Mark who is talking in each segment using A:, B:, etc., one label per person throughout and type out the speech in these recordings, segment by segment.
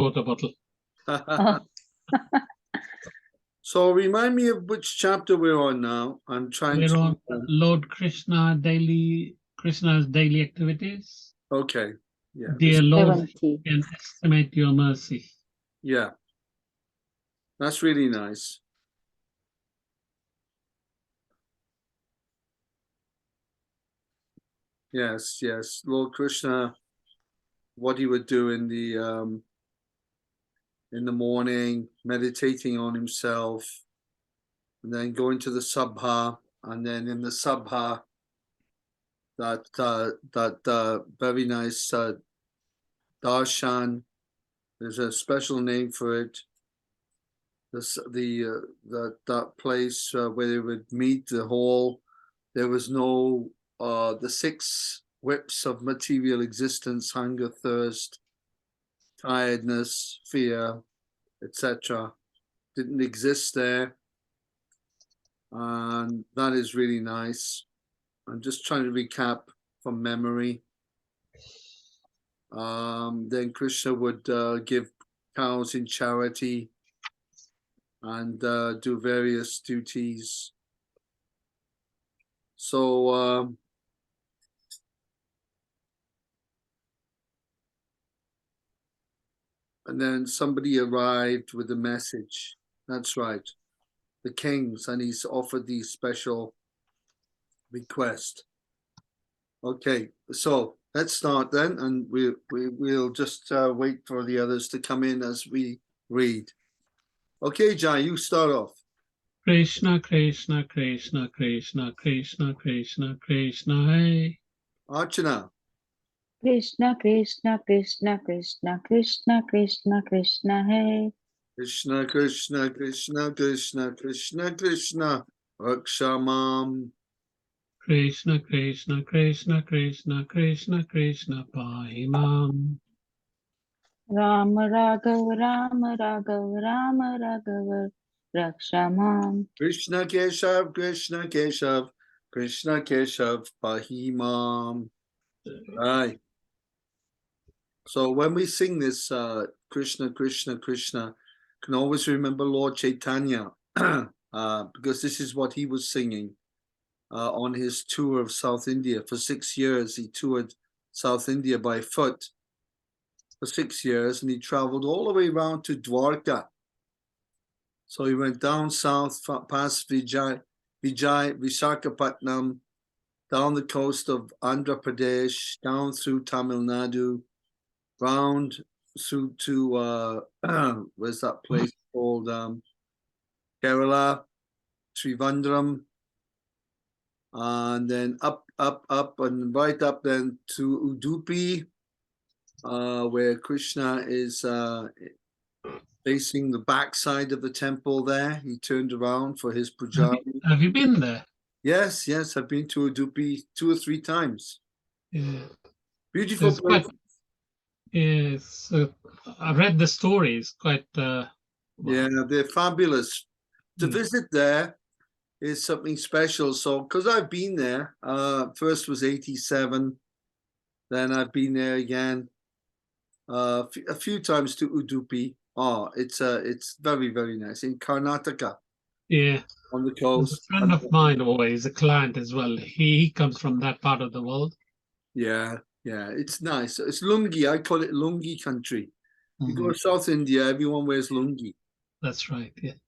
A: water bottle.
B: So remind me of which chapter we're on now. I'm trying
A: We're
B: to.
A: on Lord Krishna's daily activities.
B: Okay. Yeah.
A: Dear Lord,
C: 70.
A: you can estimate your mercy.
B: Yeah. That's really nice. Yes, yes. Lord Krishna, what he would do in the morning, meditating on himself, and then going to the sabha, and then in the sabha, that very nice darshan. There's a special name for it. That place where they would meet, the hall. There was no the 6 whips of material existence: hunger, thirst, tiredness, fear, etc. Didn't exist there, and that is really nice. I'm just trying to recap from memory. Then Krishna would give cows in charity and do various duties. So and then somebody arrived with a message. That's right, the kings, and he's offered these special request. Okay, so let's start then, and we'll just wait for the others to come in as we read. Okay, Jai, you start off.
A: Krishna, Krishna, Krishna, Krishna, Krishna, Krishna, Krishna, hey.
B: Archana.
C: Krishna, Krishna, Krishna, Krishna, Krishna, Krishna, Krishna, hey.
B: Krishna, Krishna, Krishna, Krishna, Krishna, Krishna, Rakshamam.
A: Krishna, Krishna, Krishna, Krishna, Krishna, Krishna, Pahimam.
C: Ram Raghav, Ram Raghav, Ram Raghav, Rakshamam.
B: Krishna Keshav, Krishna Keshav, Krishna Keshav, Pahimam. Right. So when we sing this Krishna, Krishna, Krishna, can always remember Lord Chaitanya, because this is what he was singing on his tour of South India. For 6 years, he toured South India by foot for 6 years, and he traveled all the way around to Dwarka. So he went down south, past Visakhapatnam, down the coast of Andhra Pradesh, down through Tamil Nadu, round through to where's that place called, Kerala, Trivandrum, and then up and right up then to Udupi, where Krishna is facing the backside of the temple there. He turned around for his puja.
A: Have you been there?
B: Yes, I've been to Udupi 2 or 3 times.
A: Yeah.
B: Beautiful place.
A: Yes, I read the stories. Quite.
B: Yeah, they're fabulous. To visit there is something special. So, because I've been there, first was 87, then I've been there again a few times to Udupi. Oh, it's very, very nice in Karnataka.
A: Yeah.
B: On the
A: There's
B: coast.
A: a friend of mine always, a client as well. He comes from that part of the world.
B: Yeah, it's nice. It's lungi. I call it lungi country. You go to South India, everyone wears lungi.
A: That's right, yeah.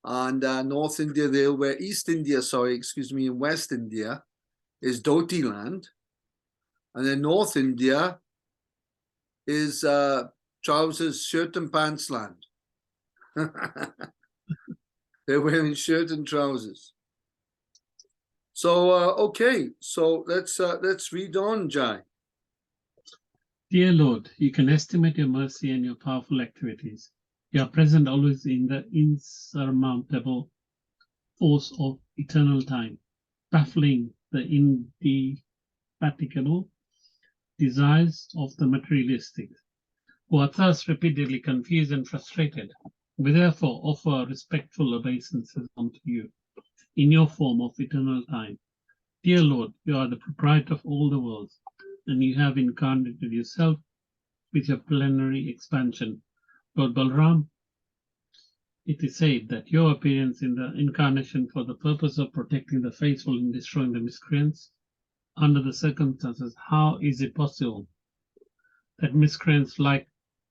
B: And North India, they'll wear East India, and West India is dhoti land. And then North India is trousers, shirt and pants land. They're wearing shirt and trousers. So, okay, so let's read on, Jai.
A: Dear Lord, you can estimate your mercy and your powerful activities. You are present always in the insurmountable force of eternal time, baffling the indefatigable desires of the materialistic, who are thus repeatedly confused and frustrated. We therefore offer respectful obeisances unto you in your form of eternal time. Dear Lord, you are the proprietor of all the worlds, and you have incarnated yourself with your plenary expansion Lord Balram, it is said that your appearance in the incarnation for the purpose of protecting the faithful and destroying the miscreants, under the circumstances, how is it possible that miscreants like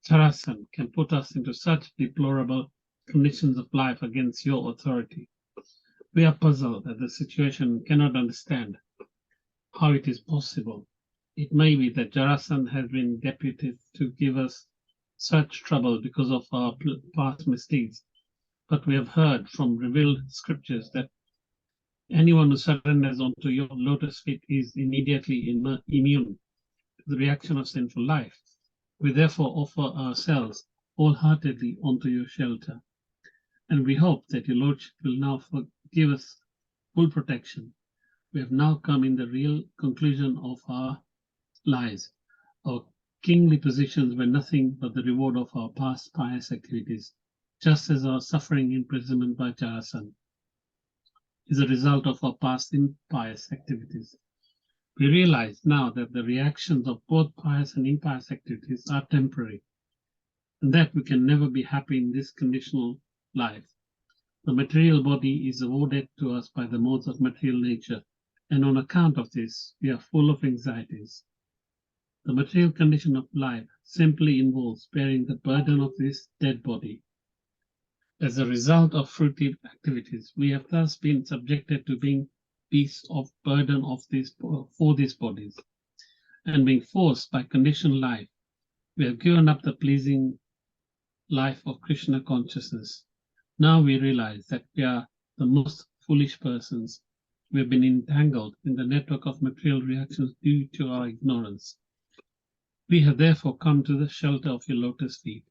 A: Tarasan can put us into such deplorable conditions of life against your authority? We are puzzled at the situation and cannot understand how it is possible. It may be that Jarasan has been deputed to give us such trouble because of our past misdeeds, but we have heard from revealed scriptures that anyone who surrenders onto your lotus feet is immediately immune to the reaction of sinful life. We therefore offer ourselves wholeheartedly onto your shelter, and we hope that your Lordship will now give us full protection. We have now come in the real conclusion of our lives. Our kingly positions were nothing but the reward of our past pious activities, just as our suffering imprisonment by Jarasan is a result of our past impious activities. We realize now that the reactions of both pious and impious activities are temporary, and that we can never be happy in this conditional life. The material body is awarded to us by the modes of material nature, and on account of this, we are full of anxieties. The material condition of life simply involves bearing the burden of this dead body. As a result of fruitive activities, we have thus been subjected to being beasts of burden of for these bodies, and being forced by conditioned life, we have given up the pleasing life of Krishna consciousness. Now we realize that we are the most foolish persons. We have been entangled in the network of material reactions due to our ignorance. We have therefore come to the shelter of your lotus feet,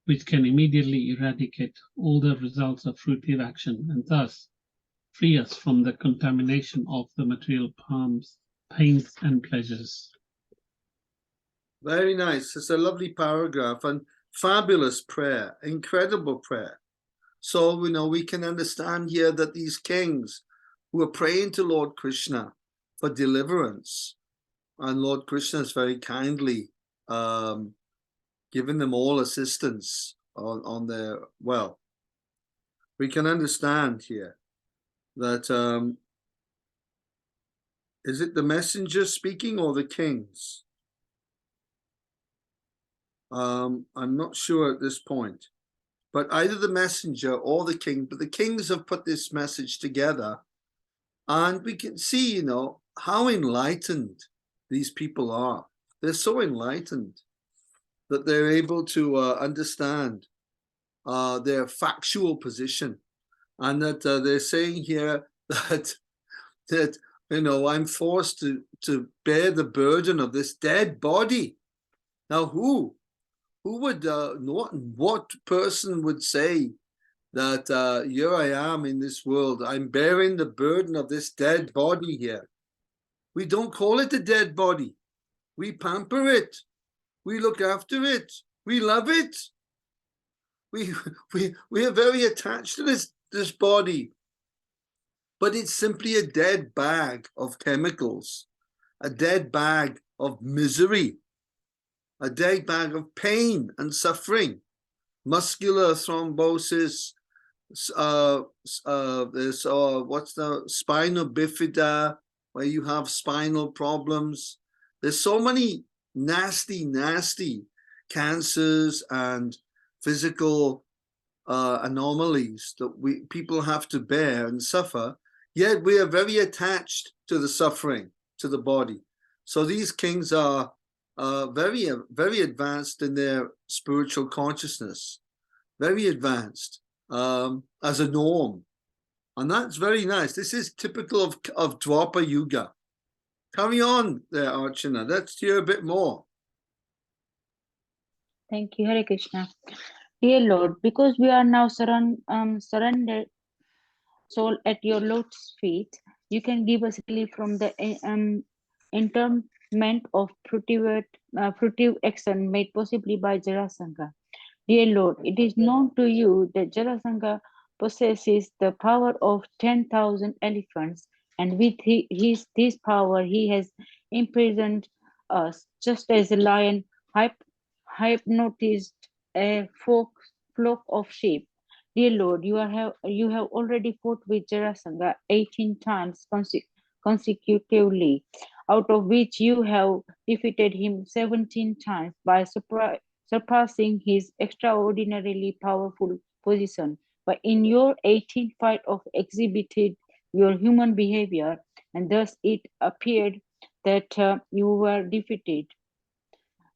A: which can immediately eradicate all the results of fruitive action and thus free us from the contamination of the material pains and pleasures.
B: Very nice. It's a lovely paragraph and fabulous prayer, incredible prayer. So, we can understand here that these kings who are praying to Lord Krishna for deliverance, and Lord Krishna is very kindly giving them all assistance on their, well, we can understand here that, is it the messenger speaking or the kings? I'm not sure at this point, but either the messenger or the king, but the kings have put this message together, and we can see, how enlightened these people are. They're so enlightened that they're able to understand their factual position, and that they're saying here that I'm forced to bear the burden of this dead body. Now, who would what person would say that here I am in this world, I'm bearing the burden of this dead body here? We don't call it a dead body. We pamper it. We look after it. We love it. We are very attached to this body. But it's simply a dead bag of chemicals, a dead bag of misery, a dead bag of pain and suffering, muscular thrombosis, there's what's the spinal bifida, where you have spinal problems. There's so many nasty cancers and physical anomalies that people have to bear and suffer, yet we are very attached to the suffering, to the body. So these kings are very advanced in their spiritual consciousness, very advanced as a norm, and that's very nice. This is typical of Dwapara Yuga. Carry on there, Archana. Let's hear a bit more.
C: Thank you, Hare Krishna. Dear Lord, because we are now surrendered soul at your lotus feet, you can give us relief from the interment of fruitive action made possibly by Jarasandha. Dear Lord, it is known to you that Jarasandha possesses the power of 10,000 elephants, and with this power he has imprisoned us, just as a lion hypnotized a flock of sheep. Dear Lord, you have already fought with Jarasandha 18 times consecutively, out of which you have defeated him 17 times by surpassing his extraordinarily powerful position. But in your 18th fight of exhibited your human behavior, and thus it appeared that you were defeated.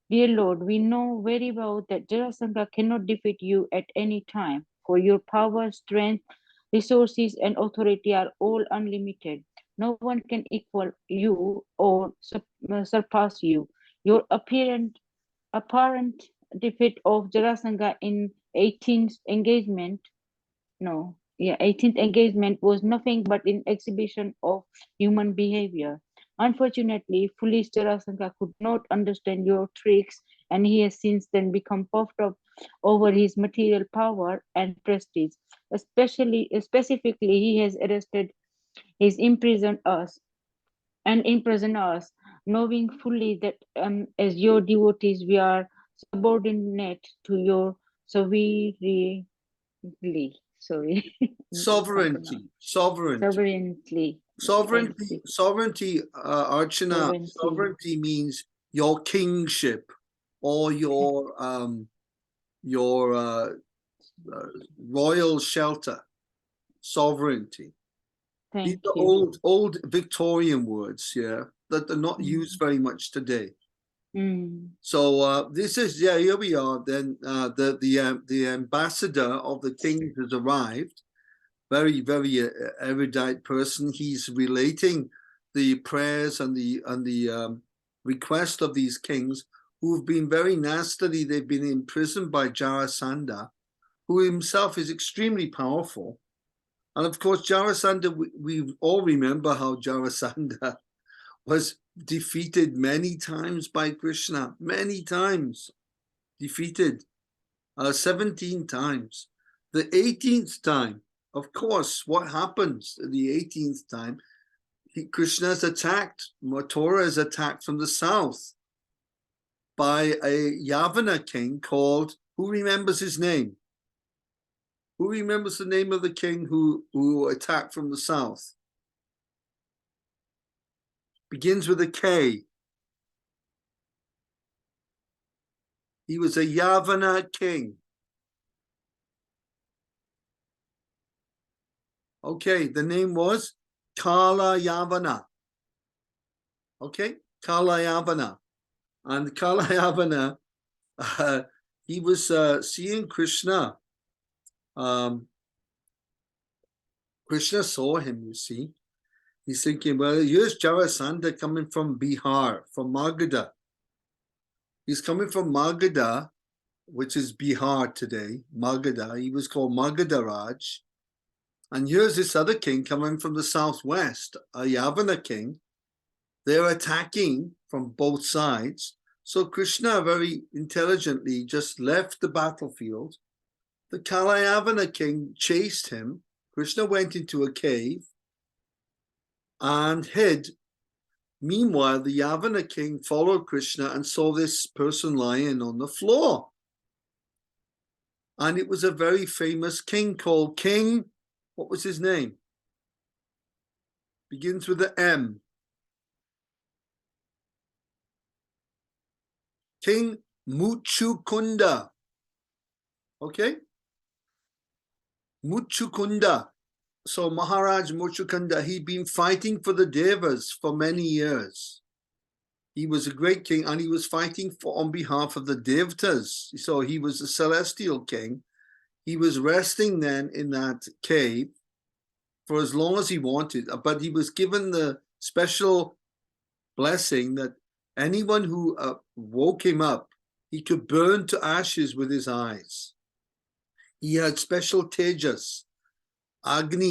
C: Dear Lord, we know very well that Jarasandha cannot defeat you at any time, for your power, strength, resources, and authority are all unlimited. No one can equal you or surpass you. Your apparent defeat of Jarasandha in 18th engagement, no, yeah, 18th engagement was nothing but an exhibition of human behavior. Unfortunately, foolish Jarasandha could not understand your tricks, and he has since then become puffed up over his material power and prestige. Specifically, he has arrested, he's imprisoned us, knowing fully that as your devotees, we are subordinate to your sovereignty. Sorry.
B: Sovereignty, sovereignty,
C: Sovereignty.
B: sovereignty, Archana. Sovereignty means your kingship or your royal shelter. Sovereignty. These
C: Thank
B: are
C: you.
B: old Victorian words, yeah, that are not used very much today. So this is, yeah, here we are. Then the ambassador of the king has arrived. Very, very erudite person. He's relating the prayers and the request of these kings who've been very nastily. They've been imprisoned by Jarasandha, who himself is extremely powerful. And of course, Jarasandha, we all remember how Jarasandha was defeated many times by Krishna, many times defeated, 17 times. The 18th time, of course, what happens the 18th time? Krishna is attacked, Mathura is attacked from the south by a Yavana king called, who remembers his name? Who remembers the name of the king who attacked from the south? Begins with a K. He was a Yavana king. Okay, the name was Kala Yavana. Okay, Kala Yavana. And Kala Yavana, he was seeing Krishna. Krishna saw him, you see. He's thinking, well, here's Jarasandha coming from Bihar, from Magadha. He's coming from Magadha, which is Bihar today, Magadha. He was called Magadha Raj. And here's this other king coming from the southwest, a Yavana king. They're attacking from both sides. So Krishna very intelligently just left the battlefield. The Kalayavana king chased him. Krishna went into a cave and hid. Meanwhile, the Yavana king followed Krishna and saw this person lying on the floor. And it was a very famous king called King, what was his name? Begins with the M. King Muchukunda. Okay? Muchukunda. So Maharaj Muchukunda, he'd been fighting for the Devas for many years. He was a great king and he was fighting on behalf of the Devatas. So he was a celestial king. He was resting then in that cave for as long as he wanted, but he was given the special blessing that anyone who woke him up, he could burn to ashes with his eyes. He had special tejas, Agneya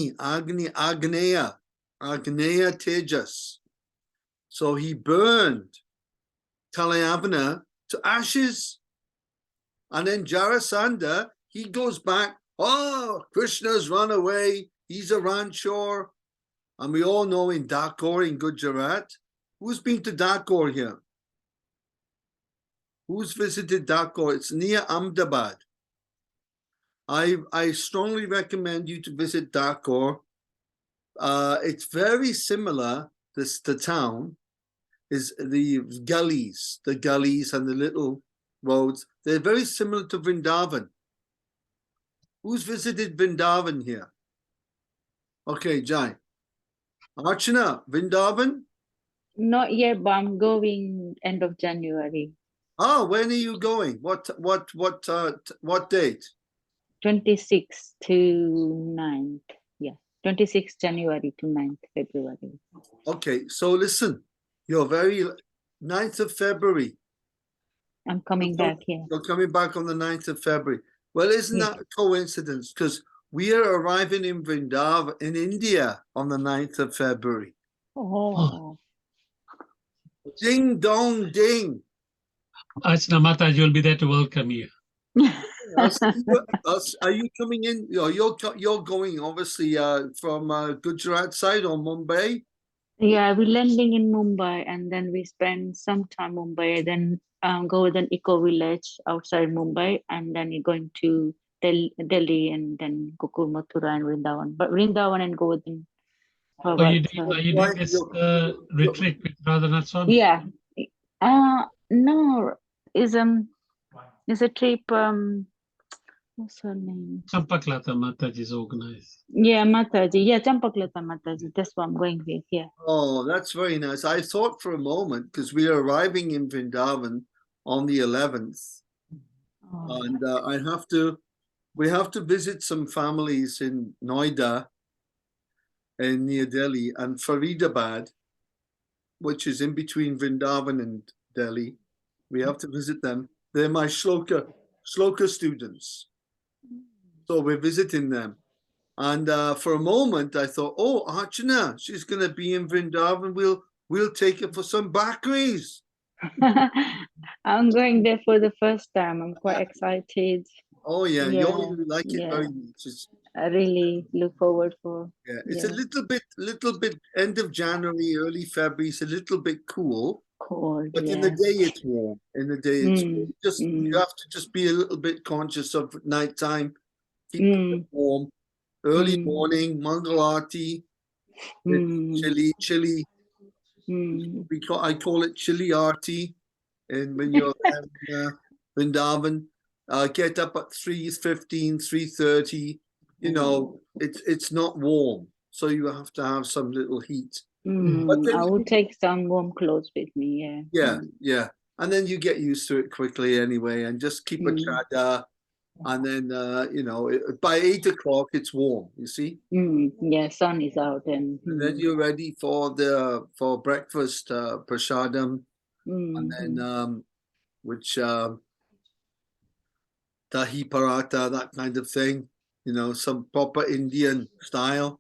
B: tejas. So he burned Kalayavana to ashes. And then Jarasandha, he goes back, oh, Krishna's run away, he's a ranchor. And we all know in Dakor, in Gujarat, who's been to Dakor here? Who's visited Dakor? It's near Ahmedabad. I strongly recommend you to visit Dakor. It's very similar. The town is the gullies and the little roads. They're very similar to Vrindavan. Who's visited Vrindavan here? Okay, Jai. Archana, Vrindavan?
C: Not yet, but I'm going end of January.
B: Ah, when are you going? What date?
C: 26th to 9th. Yeah, 26th January to 9th February.
B: Okay, so listen, you're 9th of February.
C: I'm coming back here.
B: You're coming back on the 9th of February. Well, isn't
C: Yes.
B: that a coincidence? Because we are arriving in Vrindavan, in India, on the 9th of February.
C: Oh.
B: Ding dong ding.
A: Archana Mataji will be there to welcome you.
B: Are you coming in? You're going obviously from Gujarat side or Mumbai.
C: Yeah, we're landing in Mumbai and then we spend some time Mumbai, then go to an eco village outside Mumbai, and then you're going to Delhi and then Gokul, Mathura and Vrindavan. But Vrindavan and Govardhan.
A: Are you doing this retreat with Radhanath Swami?
C: Yeah. No, is a trip. What's her name?
A: Champaklata Mataji is organized.
C: Yeah, Mataji. Yeah, Champaklata Mataji. That's what I'm going with. Yeah.
B: Oh, that's very nice. I thought for a moment, because we are arriving in Vrindavan on the 11th,
C: Oh.
B: and we have to visit some families in Noida and near Delhi, and Faridabad, which is in between Vrindavan and Delhi. We have to visit them. They're my shloka students. So we're visiting them. And for a moment, I thought, oh, Archana, she's going to be in Vrindavan. We'll take her for some bakris.
C: I'm going there for the first time. I'm quite excited.
B: Oh, yeah.
C: Yeah,
B: You like it
C: yeah.
B: very much.
C: I really look forward for.
B: Yeah, it's
C: Yeah.
B: a little bit end of January, early February. It's a little bit cool.
C: Cold.
B: But
C: Yeah.
B: in the day, it's warm. In the day, it's warm. You have to just be a little bit conscious of nighttime. Keep it warm. Early morning, Mangalati, chili. I call it chili arti. And when you're in Vrindavan, get up at 3:15, 3:30. You know, it's not warm, so you have to have some little heat. But then
C: I will take some warm clothes with me. Yeah.
B: Yeah. And then you get used to it quickly anyway, and just keep a chadar. And then, by 8 o'clock, it's warm, you see?
C: Yeah, sun is out. And
B: then you're ready for breakfast, prasadam. And then, dahi paratha, that kind of thing. Some proper Indian style.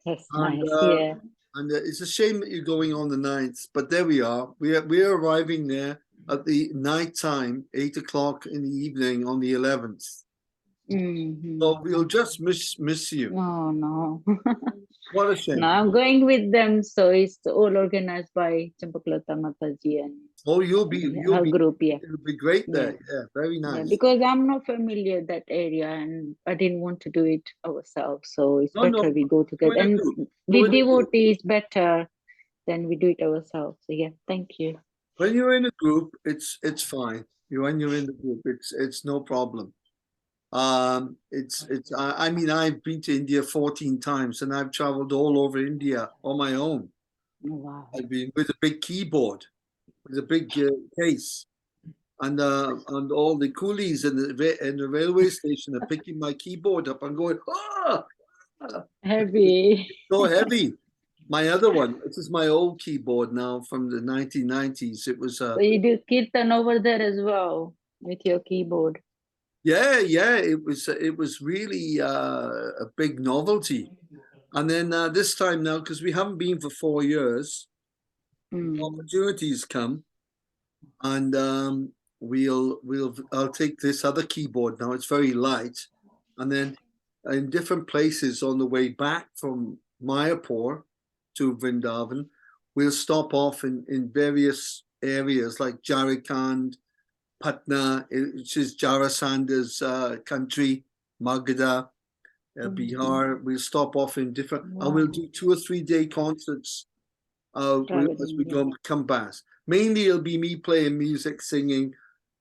C: That's
B: And,
C: nice, yeah.
B: And it's a shame that you're going on the 9th, but there we are. We're arriving there at the night time, 8 o'clock in the evening on the 11th. So we'll just miss you.
C: Oh, no.
B: What a shame.
C: No, I'm going with them, so it's all organized by Champaklata Mataji and
B: you'll be
C: group, yeah.
B: It'll be great there. Yeah, very nice.
C: Yeah, because I'm not familiar with that area and I didn't want to do it ourselves, so it's better we go together. And with devotees, better than we do it ourselves. So yeah, thank you.
B: When you're in a group, it's fine. When you're in the group, it's no problem. I mean, I've been to India 14 times and I've traveled all over India on my own.
C: Oh, wow.
B: I've been with a big keyboard, with a big case, and all the coolies in the railway station are picking my keyboard up and going,
C: heavy.
B: So heavy. My other one, this is my old keyboard now from the 1990s. It was.
C: So you do kirtan over there as well with your keyboard.
B: Yeah, it was really a big novelty. And then this time now, because we haven't been for 4 years, opportunities come, and I'll take this other keyboard now. It's very light, and then in different places on the way back from Mayapur to Vrindavan, we'll stop off in various areas like Jharkhand, Patna, which is Jarasanda's country, Magadha, Bihar. We'll stop off in different, and we'll do 2 or 3 day concerts as we come back. Mainly it'll be me playing music, singing,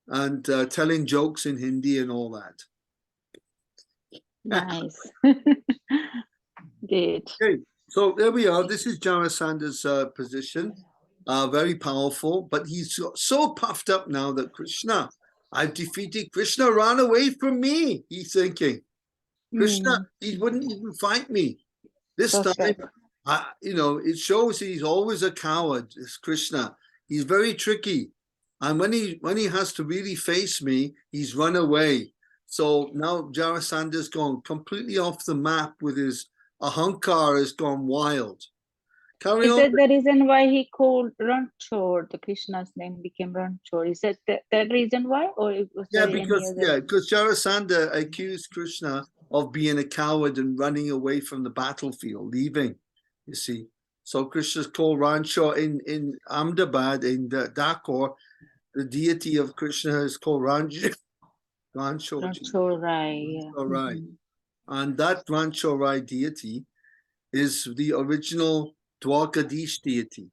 B: and telling jokes in Hindi and all that.
C: Nice. Good.
B: Okay, so there we are. This is Jarasanda's position. Very powerful, but he's so puffed up now that Krishna, I've defeated Krishna, ran away from me. He's thinking, Krishna, he wouldn't even fight me. This time, you know, it shows he's always a coward, this Krishna. He's very tricky. And when he has to really face me, he's run away. So now Jarasanda's gone completely off the map with his ahankar has gone wild.
C: Is that the reason why he called Ranchor? The Krishna's name became Ranchor. Is that that reason why, or it was
B: because Jarasandha accused Krishna of being a coward and running away from the battlefield, leaving. You see, so Krishna's called Ranchor in Ahmedabad in Dakor. The deity of Krishna is called Ranchor.
C: Ranchorai.
B: And that Ranchorai deity is the original Dwarkadish deity.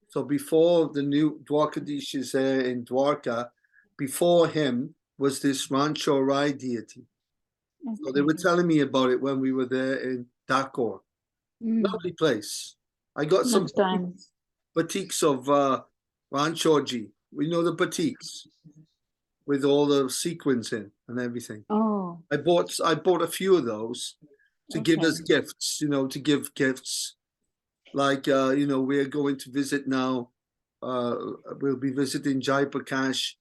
B: So before the new Dwarkadish is there in Dwarka, before him was this Ranchorai deity. Okay. So they were telling me about it when we were there in Dakor. Lovely place. I got some batiks of Ranchorji. We know the batiks with all the sequins in and everything.
C: Oh.
B: I bought a few of those to give as gifts, you know, to give gifts. Like, you know, we're going to visit now. We'll be visiting Jai Prakash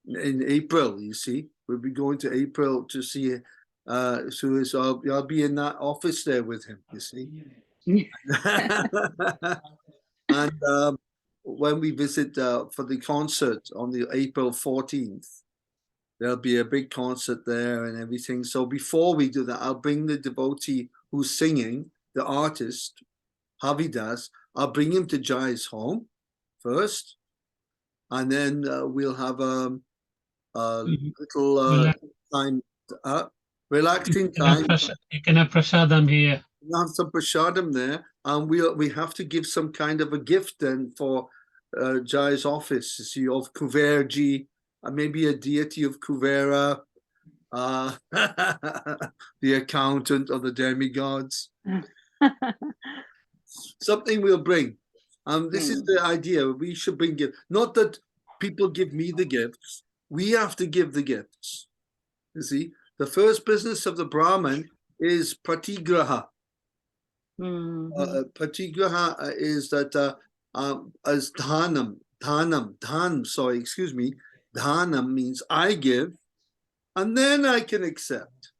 B: in April, you see. We'll be going to April to see, so I'll be in that office there with him, you see. And when we visit for the concert on the April 14th, there'll be a big concert there and everything. So before we do that, I'll bring the devotee who's singing, the artist, Havidas. I'll bring him to Jai's home first, and then we'll have a little time, relaxing time.
A: You can have prasadam here.
B: We'll have some prasadam there, and we have to give some kind of a gift then for Jai's office, you see, of Kuverji, maybe a deity of Kuvera, the accountant of the demigods. Something we'll bring. This is the idea. We should bring gifts. Not that people give me the gifts. We have to give the gifts. You see, the first business of the Brahmin is pratigraha. Pratigraha is that as dhanam, dhanam means I give, and then I can accept.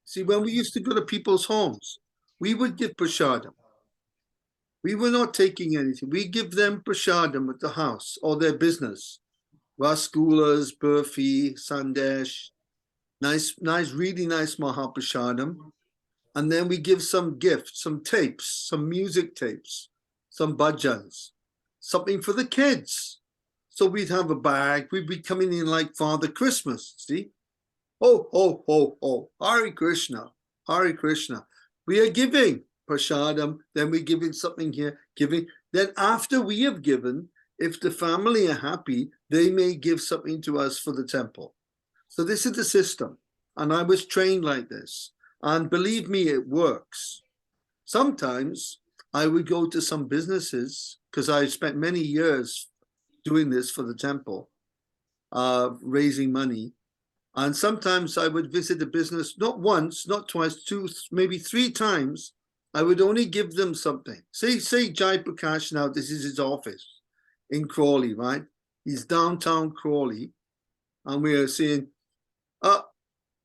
B: See, when we used to go to people's homes, we would give prasadam. We were not taking anything. We give them prasadam at the house or their business. Rasgulas, burfi, sandesh, nice, really nice mahaprasadam. And then we give some gifts, some tapes, some music tapes, some bhajans, something for the kids. So we'd have a bag. We'd be coming in like Father Christmas, see? Oh, oh, oh, oh, Hare Krishna, Hare Krishna. We are giving prasadam, then we're giving something here, giving. Then after we have given, if the family are happy, they may give something to us for the temple. So this is the system. And I was trained like this. And believe me, it works. Sometimes I would go to some businesses, because I spent many years doing this for the temple, raising money. And sometimes I would visit a business, not once, not twice, 2, maybe 3 times. I would only give them something. Say Jai Prakash now, this is his office in Crawley, right? He's downtown Crawley. And we are saying,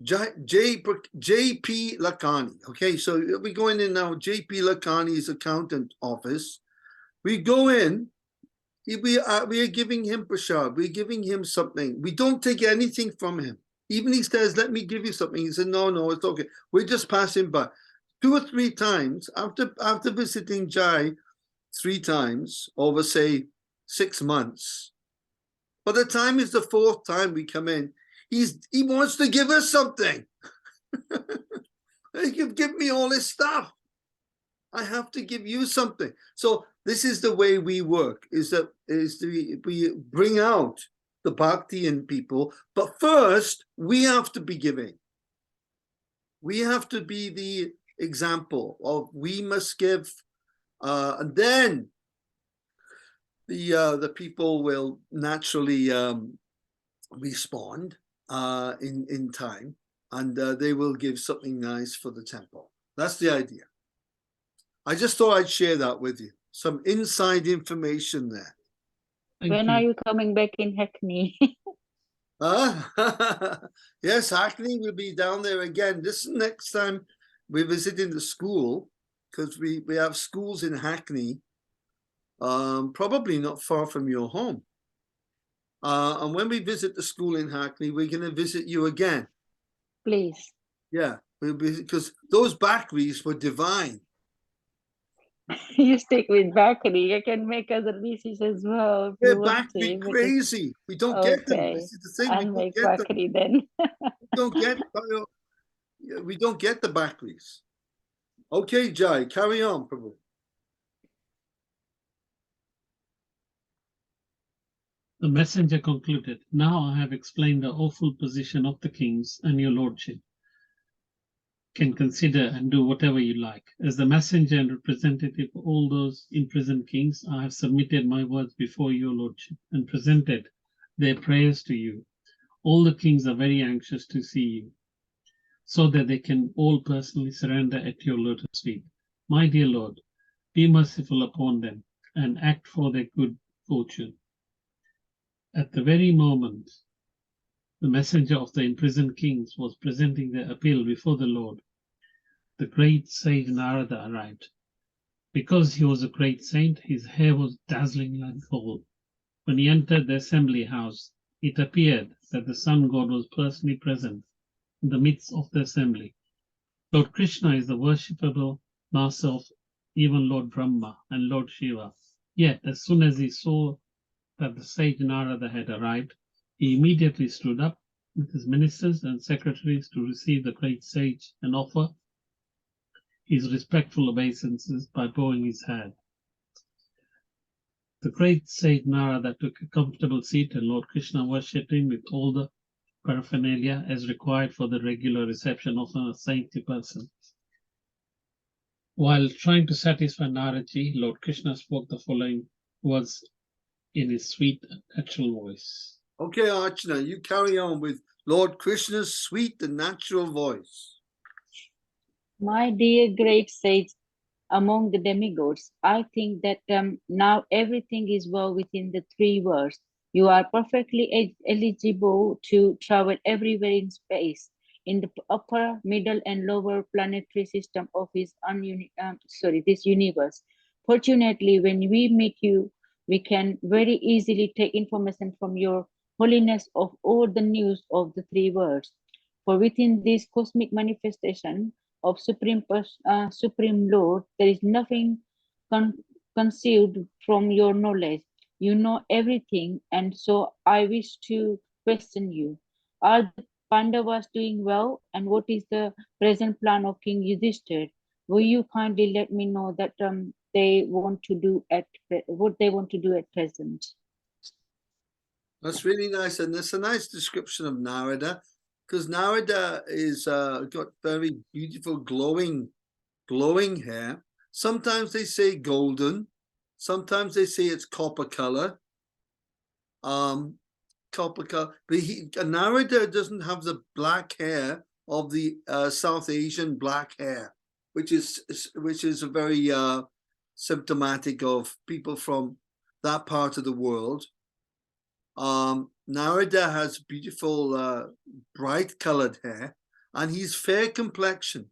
B: JP Lakhani. Okay, so we're going in now, JP Lakhani's accountant office. We go in, we are giving him prasad, we're giving him something. We don't take anything from him. Even he says, let me give you something. He said, no, it's okay. We're just passing by. 2 or 3 times, after visiting Jai 3 times, over say 6 months. By the time it's the 4th time we come in, he wants to give us something. You've given me all this stuff. I have to give you something. So this is the way we work, we bring out the bhakti in people, but first we have to be giving. We have to be the example of we must give, and then the people will naturally respond in time, and they will give something nice for the temple. That's the idea. I just thought I'd share that with you. Some inside information there.
C: When are you coming back in Hackney?
B: Yes, Hackney will be down there again. This is next time we're visiting the school, because we have schools in Hackney, probably not far from your home. And when we visit the school in Hackney, we're going to visit you again.
C: Please.
B: Yeah, because those Bakris were divine.
C: You stick with Bakri. I can make other dishes as well.
B: They're Bakri crazy. We don't get them. This is the thing.
C: I'll make Bakri then.
B: We don't get the Bakris. Okay, Jai, carry on, Prabhu.
A: The messenger concluded, "Now I have explained the awful position of the kings, and your lordship can consider and do whatever you like. As the messenger and representative of all those imprisoned kings, I have submitted my words before your lordship and presented their prayers to you. All the kings are very anxious to see you, so that they can all personally surrender at your lotus feet. My dear Lord, be merciful upon them and act for their good fortune." At the very moment the messenger of the imprisoned kings was presenting their appeal before the Lord, the great sage Narada arrived. Because he was a great saint, his hair was dazzling like gold. When he entered the assembly house, it appeared that the sun god was personally present in the midst of the assembly. Lord Krishna is the worshipable master of even Lord Brahma and Lord Shiva. Yet, as soon as he saw that the sage Narada had arrived, he immediately stood up with his ministers and secretaries to receive the great sage and offer his respectful obeisances by bowing his head. The great sage Narada took a comfortable seat, and Lord Krishna worshipped him with all the paraphernalia as required for the regular reception of a saintly person. While trying to satisfy Naraji, Lord Krishna spoke the following words in his sweet and natural voice.
B: Okay, Archana, you carry on with Lord Krishna's sweet and natural voice.
C: My dear great sage among the demigods, I think that now everything is well within the 3 worlds. You are perfectly eligible to travel everywhere in space, in the upper, middle, and lower planetary system of this universe. Fortunately, when we meet you, we can very easily take information from your holiness of all the news of the 3 worlds. For within this cosmic manifestation of Supreme Lord, there is nothing concealed from your knowledge. You know everything, and so I wish to question you. Are the Pandavas doing well, and what is the present plan of King Yudhishthir? Will you kindly let me know that what they want to do at present?
B: That's really nice, and it's a nice description of Narada, because Narada is got very beautiful glowing hair. Sometimes they say golden, sometimes they say it's copper color. But Narada doesn't have the black hair of the South Asian black hair, which is a very symptomatic of people from that part of the world. Narada has beautiful bright colored hair, and he's fair complexion.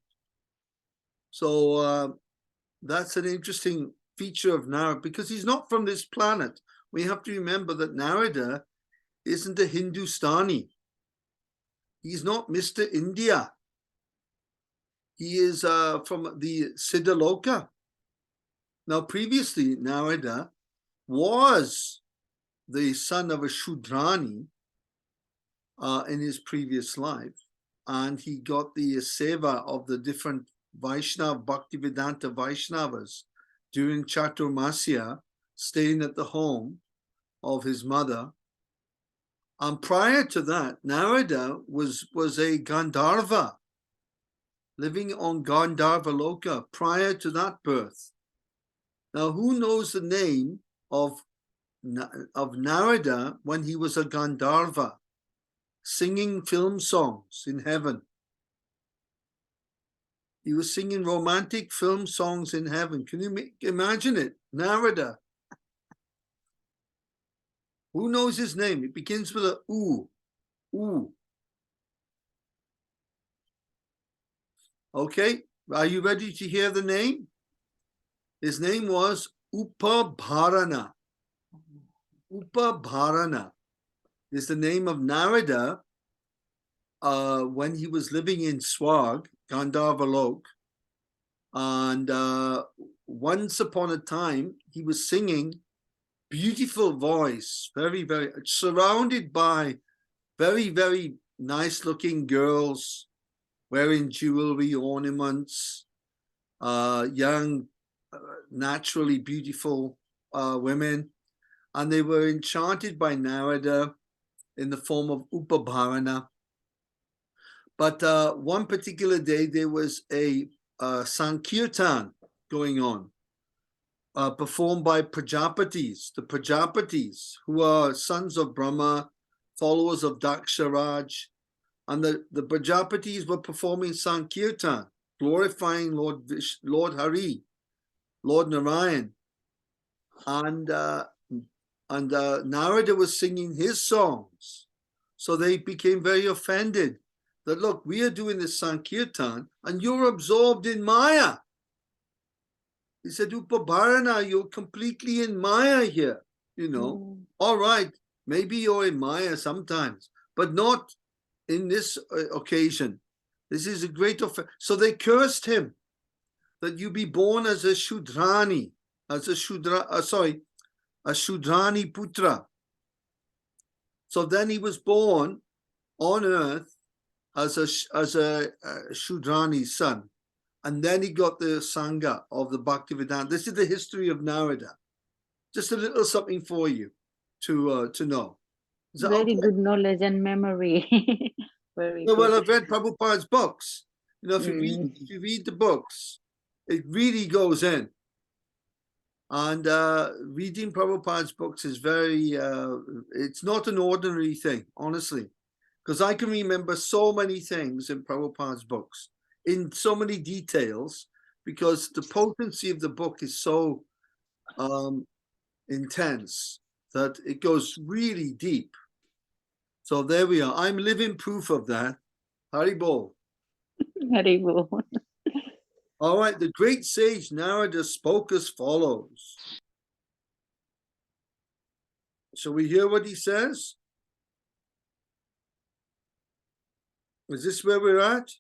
B: So that's an interesting feature of Narada, because he's not from this planet. We have to remember that Narada isn't a Hindustani. He's not Mr. India. He is from the Siddhaloka. Now, previously, Narada was the son of a Shudrani in his previous life, and he got the seva of the different Vaishnava, Bhaktivedanta Vaishnavas during Chaturmasya, staying at the home of his mother. And prior to that, Narada was a Gandharva, living on Gandharva Loka prior to that birth. Now, who knows the name of Narada when he was a Gandharva, singing film songs in heaven? He was singing romantic film songs in heaven. Can you imagine it? Narada. Who knows his name? It begins with a U. U. Okay, are you ready to hear the name? His name was Upabharana. Upabharana is the name of Narada when he was living in Swag, Gandharvalok. And once upon a time, he was singing, beautiful voice, very, very, surrounded by very, very nice looking girls wearing jewelry, ornaments, young, naturally beautiful women. And they were enchanted by Narada in the form of Upabharana. But one particular day, there was a Sankirtan going on, performed by Prajapatis, the Prajapatis, who are sons of Brahma, followers of Daksharaj. And the Prajapatis were performing Sankirtan, glorifying Lord Hari, Lord Narayan. And Narada was singing his songs. So they became very offended that, look, we are doing this Sankirtan and you're absorbed in Maya. He said, Upabharana, you're completely in Maya here. You know, all right, maybe you're in Maya sometimes, but not in this occasion. This is a great offense. So they cursed him that you be born as a Shudrani, as a Shudrani Putra. So then he was born on earth as a Shudrani son. And then he got the Sangha of the Bhaktivedanta. This is the history of Narada. Just a little something for you to know.
C: Very good knowledge and memory. Very good.
B: Well, I've read Prabhupada's books. You know, if you read the books, it really goes in. And reading Prabhupada's books is very, it's not an ordinary thing, honestly. Because I can remember so many things in Prabhupada's books, in so many details, because the potency of the book is so intense that it goes really deep. So there we are. I'm living proof of that. Haribol.
C: Haribol.
B: All right, the great sage Narada spoke as follows. Shall we hear what he says? Is this where we're at?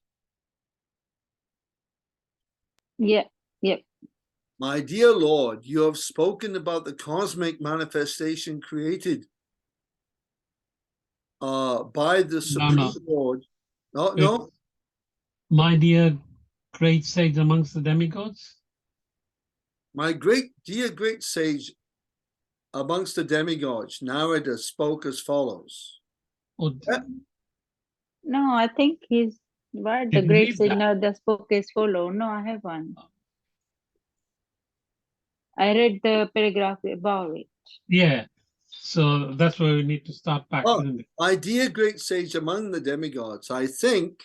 C: Yeah, yep.
B: My dear Lord, you have spoken about the cosmic manifestation created by the Supreme Lord. No.
A: My dear great sage amongst the demigods?
B: My dear great sage amongst the demigods, Narada spoke as follows.
C: No, I think he's right. The great sage Narada spoke as follow. No, I haven't. I read the paragraph about it.
A: Yeah, so that's where we need to start back.
B: My dear great sage among the demigods, I think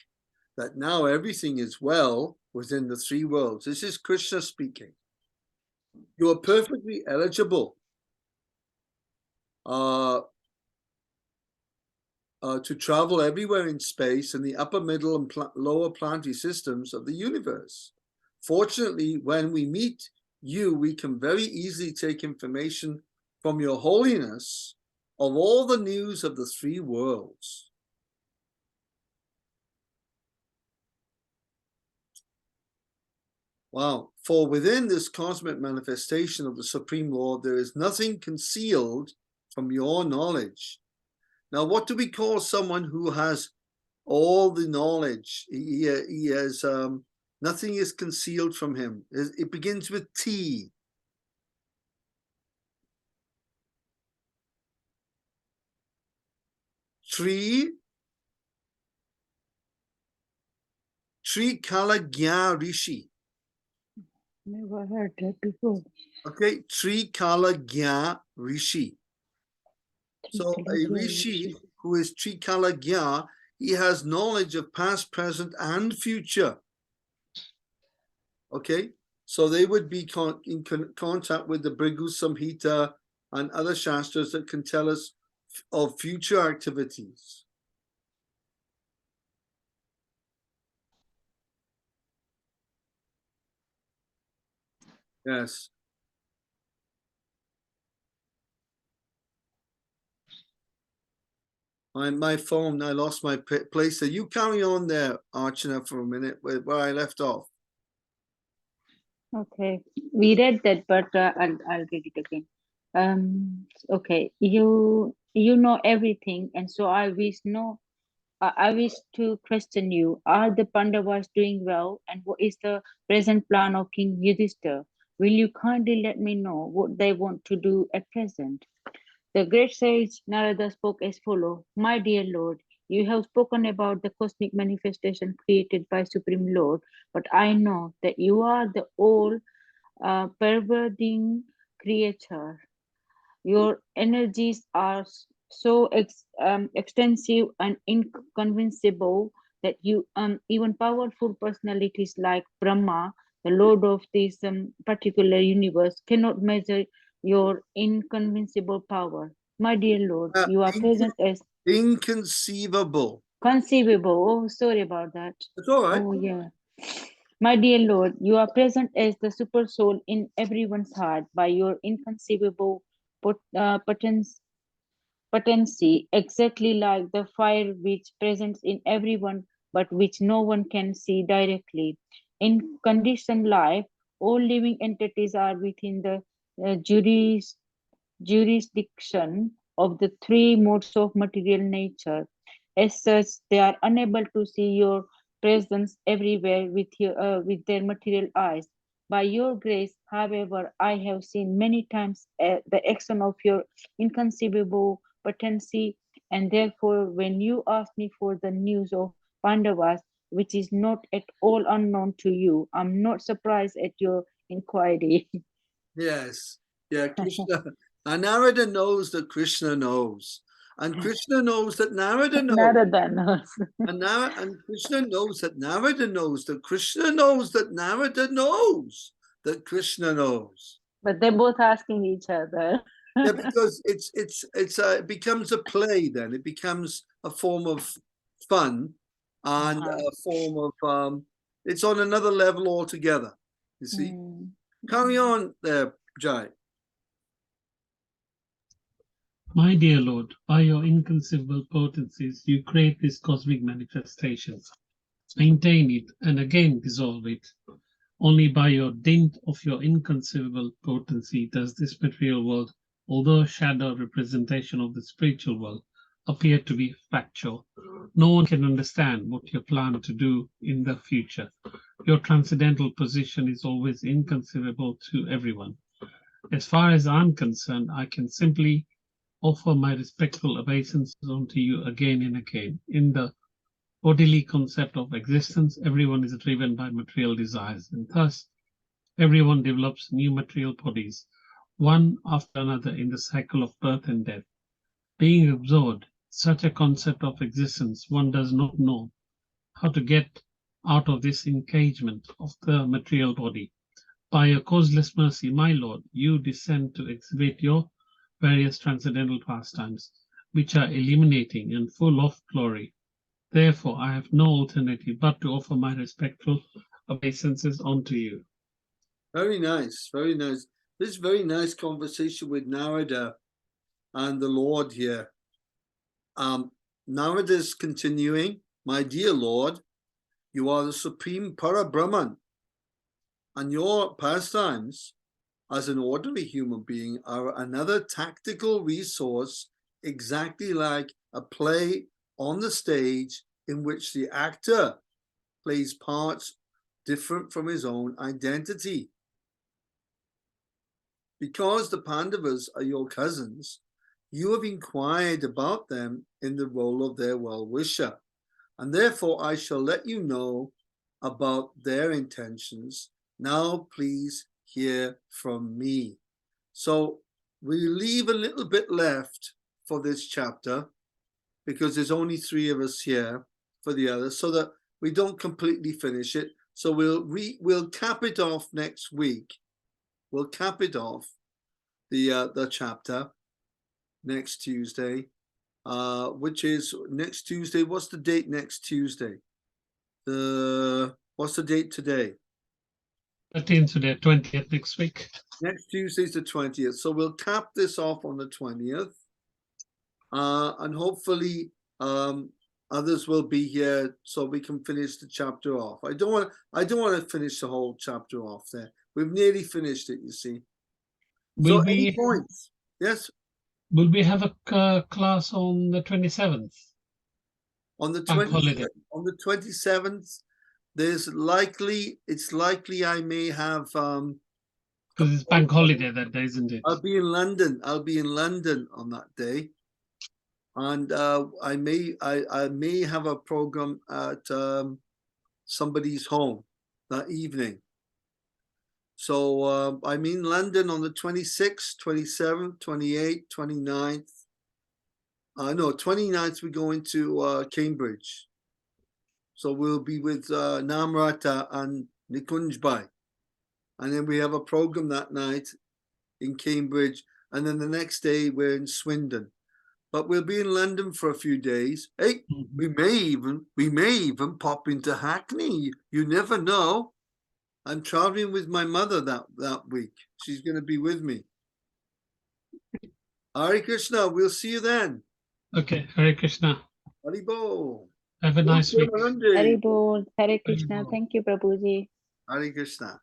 B: that now everything is well within the three worlds. This is Krishna speaking. You are perfectly eligible to travel everywhere in space in the upper, middle, and lower planetary systems of the universe. Fortunately, when we meet you, we can very easily take information from your holiness of all the news of the three worlds. Wow. For within this cosmic manifestation of the Supreme Lord, there is nothing concealed from your knowledge. Now, what do we call someone who has all the knowledge? He has nothing is concealed from him. It begins with T. Trikalagya Rishi.
C: Never heard that before.
B: Okay, Trikalagya Rishi. So a Rishi who is Trikalagya, he has knowledge of past, present, and future. Okay, so they would be in contact with the Bhrigu Samhita and other shastras that can tell us of future activities. Yes. My phone, I lost my place there. You carry on there, Archana, for a minute where I left off.
C: Okay, we read that, but I'll read it again. Okay, you know everything, and so I wish to question you. Are the Pandavas doing well, and what is the present plan of King Yudhishthira? Will you kindly let me know what they want to do at present? The great sage Narada spoke as follows: My dear Lord, you have spoken about the cosmic manifestation created by Supreme Lord, but I know that you are the all pervading creator. Your energies are so extensive and inconceivable that you even powerful personalities like Brahma, the Lord of this particular universe, cannot measure your inconceivable power. My dear Lord, you are present as
B: Inconceivable.
C: conceivable. Oh, sorry about that.
B: It's all right.
C: Oh, yeah. My dear Lord, you are present as the super soul in everyone's heart by your inconceivable potency, exactly like the fire which presents in everyone but which no one can see directly. In conditioned life, all living entities are within the jurisdiction of the three modes of material nature. As such, they are unable to see your presence everywhere with their material eyes. By your grace, however, I have seen many times the action of your inconceivable potency, and therefore, when you ask me for the news of Pandavas, which is not at all unknown to you, I'm not surprised at your inquiry.
B: Yes. Yeah, Krishna. And Narada knows that Krishna knows. And Krishna knows that Narada knows.
C: Narada knows.
B: And Krishna knows that Narada knows that Krishna knows that Narada knows that Krishna knows.
C: But they're both asking each other.
B: Yeah, because it becomes a play then. It becomes a form of fun and a form of it's on another level altogether. You see? Carry on there, Jai.
A: My dear Lord, by your inconceivable potencies, you create these cosmic manifestations, maintain it, and again dissolve it. Only by your dint of your inconceivable potency does this material world, although a shadow representation of the spiritual world, appear to be factual. No one can understand what you plan to do in the future. Your transcendental position is always inconceivable to everyone. As far as I'm concerned, I can simply offer my respectful obeisances unto you again and again. In the bodily concept of existence, everyone is driven by material desires, and thus everyone develops new material bodies, one after another in the cycle of birth and death. Being absorbed, such a concept of existence, one does not know how to get out of this engagement of the material body. By your causeless mercy, my Lord, you descend to exhibit your various transcendental pastimes, which are illuminating and full of glory. Therefore, I have no alternative but to offer my respectful obeisances unto you.
B: Very nice, very nice. This very nice conversation with Narada and the Lord here. Narada is continuing, my dear Lord, you are the supreme Parabrahman, and your pastimes as an ordinary human being are another tactical resource, exactly like a play on the stage in which the actor plays parts different from his own identity. Because the Pandavas are your cousins, you have inquired about them in the role of their well-wisher, and therefore I shall let you know about their intentions. Now please hear from me. So we leave a little bit left for this chapter because there's only 3 of us here for the others, so that we don't completely finish it. So we'll cap it off next week. We'll cap it off the chapter next Tuesday, which is next Tuesday. What's the date next Tuesday? What's the date today?
A: 13th today, 20th next week.
B: Next Tuesday's the 20th. So we'll cap this off on the 20th. And hopefully others will be here so we can finish the chapter off. I don't want to finish the whole chapter off there. We've nearly finished it, you see.
A: Will
B: So any
A: we
B: points? Yes?
A: will we have a class on the 27th?
B: On the
A: Bank holiday.
B: On the 27th, it's likely I may have
A: Because it's bank holiday that day, isn't it?
B: I'll be in London. I'll be in London on that day. And I may have a program at somebody's home that evening. So I'm in London on the 26th, 27th, 28th, 29th. No, 29th we go into Cambridge. So we'll be with Namrata and Nikunjbai. And then we have a program that night in Cambridge. And then the next day we're in Swindon. But we'll be in London for a few days. Hey, we may even pop into Hackney. You never know. I'm traveling with my mother that week. She's going to be with me. Hare Krishna, we'll see you then.
A: Okay, Hare Krishna.
B: Haribo.
A: Have a nice week.
C: Hare Bol, Hare Krishna. Thank you, Prabhuji.
B: Hare Krishna.